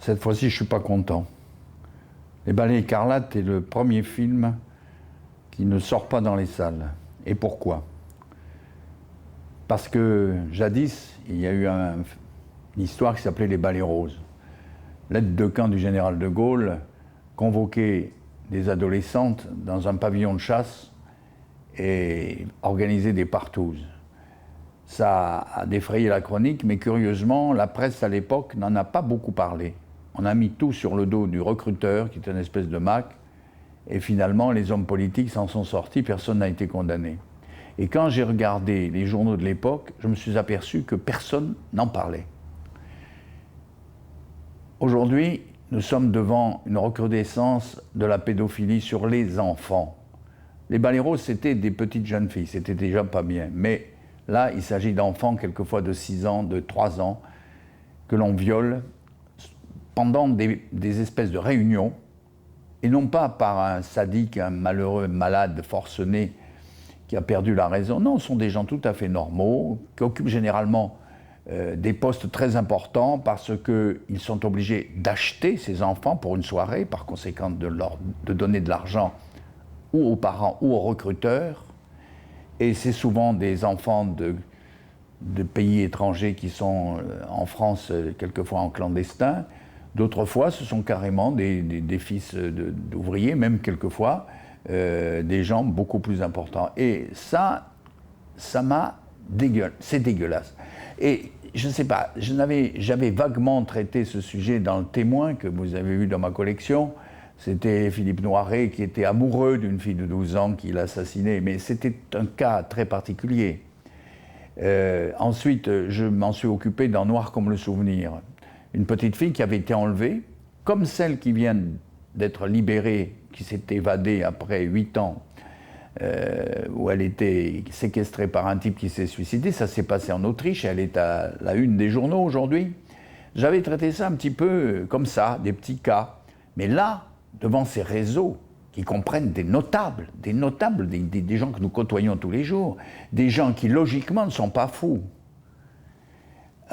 Cette fois-ci, je ne suis pas content. Les Balais écarlates est le premier film qui ne sort pas dans les salles. Et pourquoi? Parce que jadis, il y a eu une histoire qui s'appelait les Balais roses. L'aide de camp du général de Gaulle convoquait des adolescentes dans un pavillon de chasse et organisait des partouzes. Ça a défrayé la chronique, mais curieusement, la presse à l'époque n'en a pas beaucoup parlé. On a mis tout sur le dos du recruteur, qui est une espèce de Mac, et finalement, les hommes politiques s'en sont sortis, personne n'a été condamné. Et quand j'ai regardé les journaux de l'époque, je me suis aperçu que personne n'en parlait. Aujourd'hui, nous sommes devant une recrudescence de la pédophilie sur les enfants. Les Balais roses, c'était des petites jeunes filles, c'était déjà pas bien. Mais là, il s'agit d'enfants, quelquefois de 6 ans, de 3 ans, que l'on viole pendant des espèces de réunions, et non pas par un sadique, un malheureux malade forcené qui a perdu la raison. Non, ce sont des gens tout à fait normaux, qui occupent généralement des postes très importants parce qu'ils sont obligés d'acheter ces enfants pour une soirée, par conséquent de donner de l'argent ou aux parents ou aux recruteurs. Et c'est souvent des enfants de pays étrangers qui sont en France, quelquefois en clandestin. D'autres fois, ce sont carrément des fils d'ouvriers, même quelquefois des gens beaucoup plus importants. Et ça m'a dégueulasse. C'est dégueulasse. Et je ne sais pas, j'avais vaguement traité ce sujet dans Le Témoin, que vous avez vu dans ma collection. C'était Philippe Noiret qui était amoureux d'une fille de 12 ans qu'il assassinait, mais c'était un cas très particulier. Ensuite, je m'en suis occupé dans Noir comme le souvenir. Une petite fille qui avait été enlevée, comme celle qui vient d'être libérée, qui s'est évadée après 8 ans, où elle était séquestrée par un type qui s'est suicidé. Ça s'est passé en Autriche, elle est à la une des journaux aujourd'hui. J'avais traité ça un petit peu comme ça, des petits cas. Mais là, devant ces réseaux qui comprennent des notables, des gens que nous côtoyons tous les jours, des gens qui logiquement ne sont pas fous.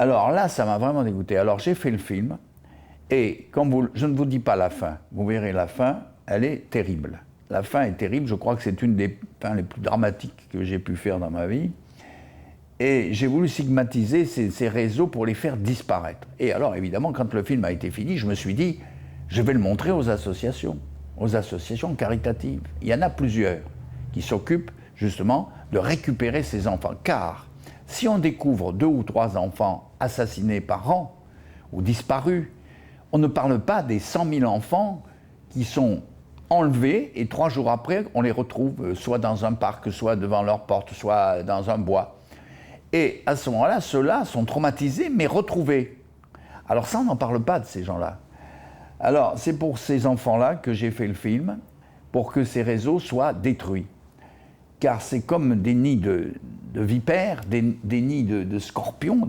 Alors là, ça m'a vraiment dégoûté. Alors j'ai fait le film, et je ne vous dis pas la fin, vous verrez la fin, elle est terrible. La fin est terrible, je crois que c'est une des fins les plus dramatiques que j'ai pu faire dans ma vie. Et j'ai voulu stigmatiser ces réseaux pour les faire disparaître. Et alors évidemment, quand le film a été fini, je me suis dit, je vais le montrer aux associations caritatives. Il y en a plusieurs qui s'occupent justement de récupérer ces enfants. Car si on découvre 2 ou 3 enfants assassinés par an ou disparus, on ne parle pas des 100 000 enfants qui sont enlevés et 3 jours après, on les retrouve soit dans un parc, soit devant leur porte, soit dans un bois. Et à ce moment-là, ceux-là sont traumatisés, mais retrouvés. Alors ça, on n'en parle pas de ces gens-là. Alors, c'est pour ces enfants-là que j'ai fait le film, pour que ces réseaux soient détruits. Car c'est comme des nids de vipères, des nids de scorpions.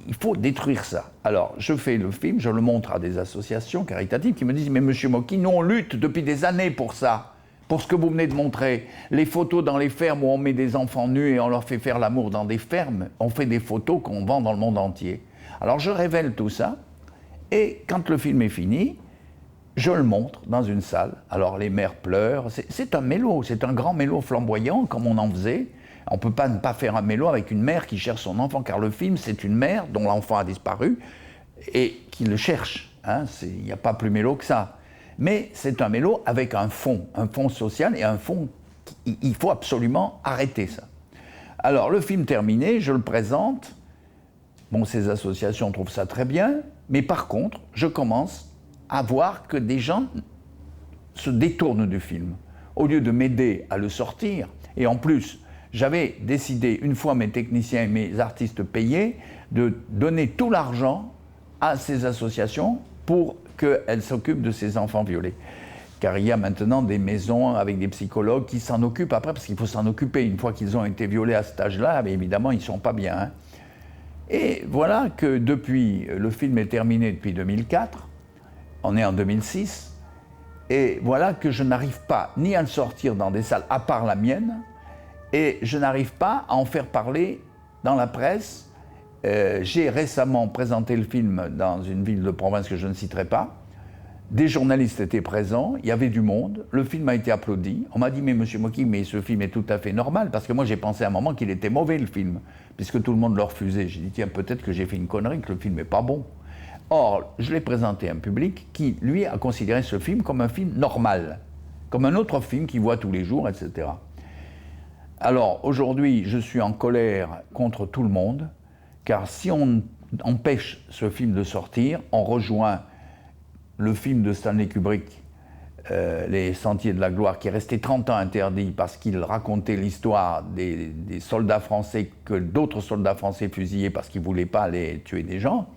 Il faut détruire ça. Alors, je fais le film, je le montre à des associations caritatives qui me disent « Mais monsieur Mocky, nous on lutte depuis des années pour ça, pour ce que vous venez de montrer. Les photos dans les fermes où on met des enfants nus et on leur fait faire l'amour dans des fermes, on fait des photos qu'on vend dans le monde entier. » Alors, je révèle tout ça, et quand le film est fini, je le montre dans une salle. Alors les mères pleurent. C'est un mélo, c'est un grand mélo flamboyant, comme on en faisait. On ne peut pas ne pas faire un mélo avec une mère qui cherche son enfant, car le film, c'est une mère dont l'enfant a disparu et qui le cherche. Il n'y a pas plus mélo que ça. Mais c'est un mélo avec un fond social et un fond. Il faut absolument arrêter ça. Alors le film terminé, je le présente. Bon, ces associations trouvent ça très bien, mais par contre, je commence à voir que des gens se détournent du film. Au lieu de m'aider à le sortir, et en plus, j'avais décidé, une fois mes techniciens et mes artistes payés, de donner tout l'argent à ces associations pour qu'elles s'occupent de ces enfants violés. Car il y a maintenant des maisons avec des psychologues qui s'en occupent après, parce qu'il faut s'en occuper. Une fois qu'ils ont été violés à cet âge-là, mais évidemment, ils ne sont pas bien. Et voilà que depuis, le film est terminé depuis 2004, on est en 2006, et voilà que je n'arrive pas ni à le sortir dans des salles, à part la mienne, et je n'arrive pas à en faire parler dans la presse, J'ai récemment présenté le film dans une ville de province que je ne citerai pas. Des journalistes étaient présents, il y avait du monde, le film a été applaudi. On m'a dit, mais monsieur Mocky, mais ce film est tout à fait normal, parce que moi j'ai pensé à un moment qu'il était mauvais le film, puisque tout le monde le refusait. J'ai dit, tiens, peut-être que j'ai fait une connerie, que le film n'est pas bon. Or, je l'ai présenté à un public qui, lui, a considéré ce film comme un film normal, comme un autre film qu'il voit tous les jours, etc. Alors, aujourd'hui, je suis en colère contre tout le monde, car si on empêche ce film de sortir, on rejoint le film de Stanley Kubrick, Les Sentiers de la Gloire, qui est resté 30 ans interdit parce qu'il racontait l'histoire des soldats français que d'autres soldats français fusillaient parce qu'ils ne voulaient pas aller tuer des gens.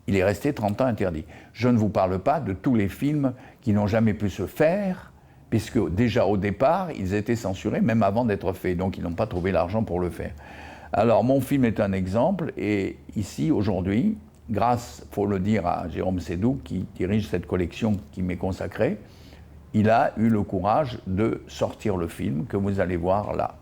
Il est resté 30 ans interdit. Je ne vous parle pas de tous les films qui n'ont jamais pu se faire, puisque déjà au départ, ils étaient censurés, même avant d'être faits, donc ils n'ont pas trouvé l'argent pour le faire. Alors, mon film est un exemple, et ici, aujourd'hui, grâce, il faut le dire, à Jérôme Sédou, qui dirige cette collection qui m'est consacrée, il a eu le courage de sortir le film que vous allez voir là.